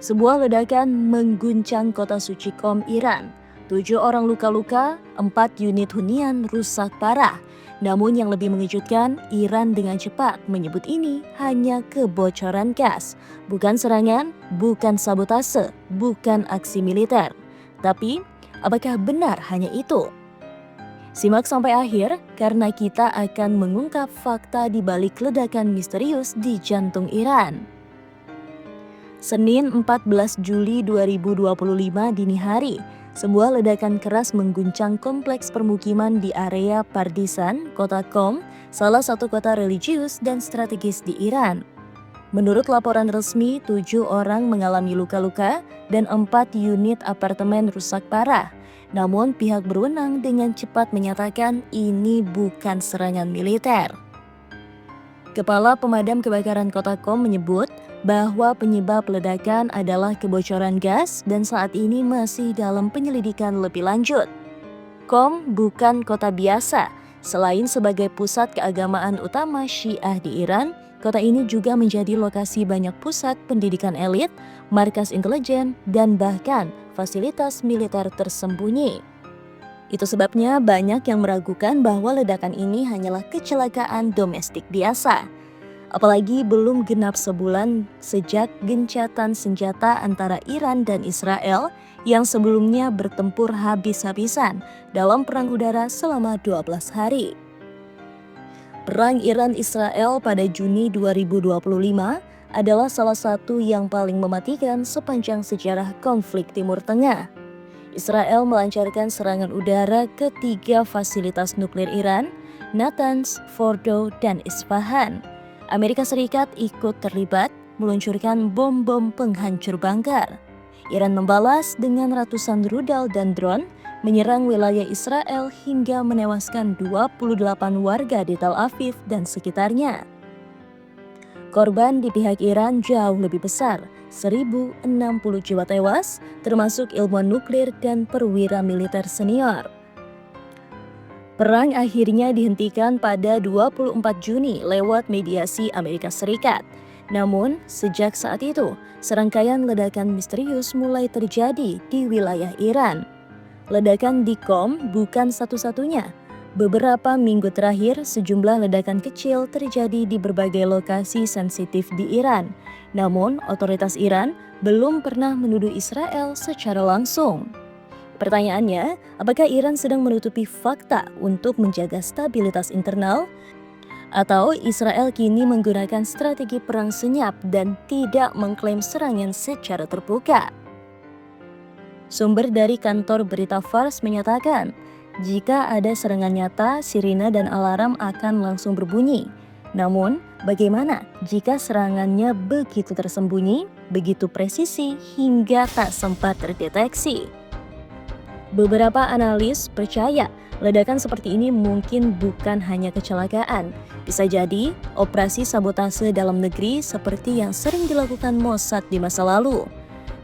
Sebuah ledakan mengguncang kota suci Qom, Iran. 7 orang luka-luka, 4 unit hunian rusak parah. Namun yang lebih mengejutkan, Iran dengan cepat menyebut ini hanya kebocoran gas. Bukan serangan, bukan sabotase, bukan aksi militer. Tapi, apakah benar hanya itu? Simak sampai akhir karena kita akan mengungkap fakta di balik ledakan misterius di jantung Iran. Senin 14 Juli 2025 dini hari, sebuah ledakan keras mengguncang kompleks permukiman di area Pardisan, kota Qom, salah satu kota religius dan strategis di Iran. Menurut laporan resmi, 7 orang mengalami luka-luka dan 4 unit apartemen rusak parah. Namun pihak berwenang dengan cepat menyatakan ini bukan serangan militer. Kepala Pemadam Kebakaran Kota Qom menyebut bahwa penyebab ledakan adalah kebocoran gas dan saat ini masih dalam penyelidikan lebih lanjut. Qom bukan kota biasa. Selain sebagai pusat keagamaan utama Syiah di Iran, kota ini juga menjadi lokasi banyak pusat pendidikan elit, markas intelijen, dan bahkan fasilitas militer tersembunyi. Itu sebabnya banyak yang meragukan bahwa ledakan ini hanyalah kecelakaan domestik biasa. Apalagi belum genap sebulan sejak gencatan senjata antara Iran dan Israel yang sebelumnya bertempur habis-habisan dalam perang udara selama 12 hari. Perang Iran-Israel pada Juni 2025 adalah salah satu yang paling mematikan sepanjang sejarah konflik Timur Tengah. Israel melancarkan serangan udara ke 3 fasilitas nuklir Iran, Natanz, Fordo, dan Isfahan. Amerika Serikat ikut terlibat meluncurkan bom-bom penghancur bangkar. Iran membalas dengan ratusan rudal dan drone menyerang wilayah Israel hingga menewaskan 28 warga di Tel Aviv dan sekitarnya. Korban di pihak Iran jauh lebih besar, 1.060 jiwa tewas, termasuk ilmuwan nuklir dan perwira militer senior. Perang akhirnya dihentikan pada 24 Juni lewat mediasi Amerika Serikat. Namun, sejak saat itu, serangkaian ledakan misterius mulai terjadi di wilayah Iran. Ledakan di Qom bukan satu-satunya. Beberapa minggu terakhir, sejumlah ledakan kecil terjadi di berbagai lokasi sensitif di Iran. Namun, otoritas Iran belum pernah menuduh Israel secara langsung. Pertanyaannya, apakah Iran sedang menutupi fakta untuk menjaga stabilitas internal? Atau Israel kini menggunakan strategi perang senyap dan tidak mengklaim serangan secara terbuka? Sumber dari kantor berita Fars menyatakan, jika ada serangan nyata, sirine dan alarm akan langsung berbunyi. Namun, bagaimana jika serangannya begitu tersembunyi, begitu presisi, hingga tak sempat terdeteksi? Beberapa analis percaya ledakan seperti ini mungkin bukan hanya kecelakaan. Bisa jadi operasi sabotase dalam negeri seperti yang sering dilakukan Mossad di masa lalu.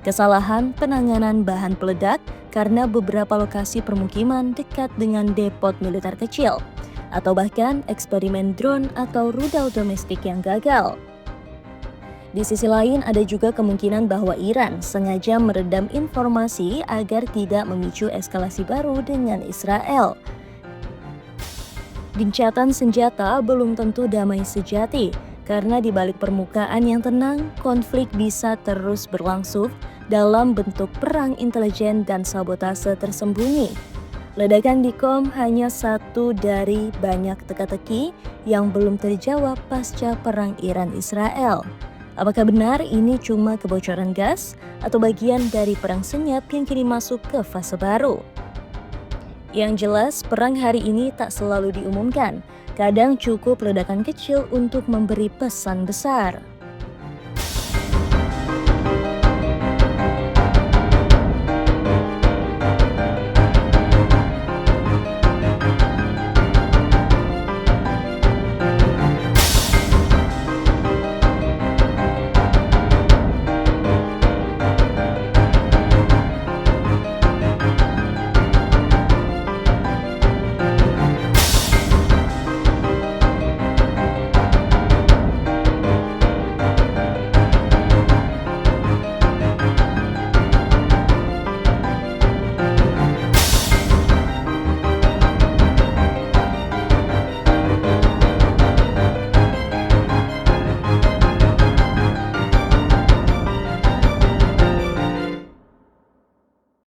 Kesalahan penanganan bahan peledak karena beberapa lokasi permukiman dekat dengan depot militer kecil. Atau bahkan eksperimen drone atau rudal domestik yang gagal. Di sisi lain, ada juga kemungkinan bahwa Iran sengaja meredam informasi agar tidak memicu eskalasi baru dengan Israel. Gencatan senjata belum tentu damai sejati, karena di balik permukaan yang tenang, konflik bisa terus berlangsung dalam bentuk perang intelijen dan sabotase tersembunyi. Ledakan di Qom hanya satu dari banyak teka-teki yang belum terjawab pasca perang Iran-Israel. Apakah benar ini cuma kebocoran gas atau bagian dari perang senyap yang kini masuk ke fase baru? Yang jelas, perang hari ini tak selalu diumumkan. Kadang cukup ledakan kecil untuk memberi pesan besar.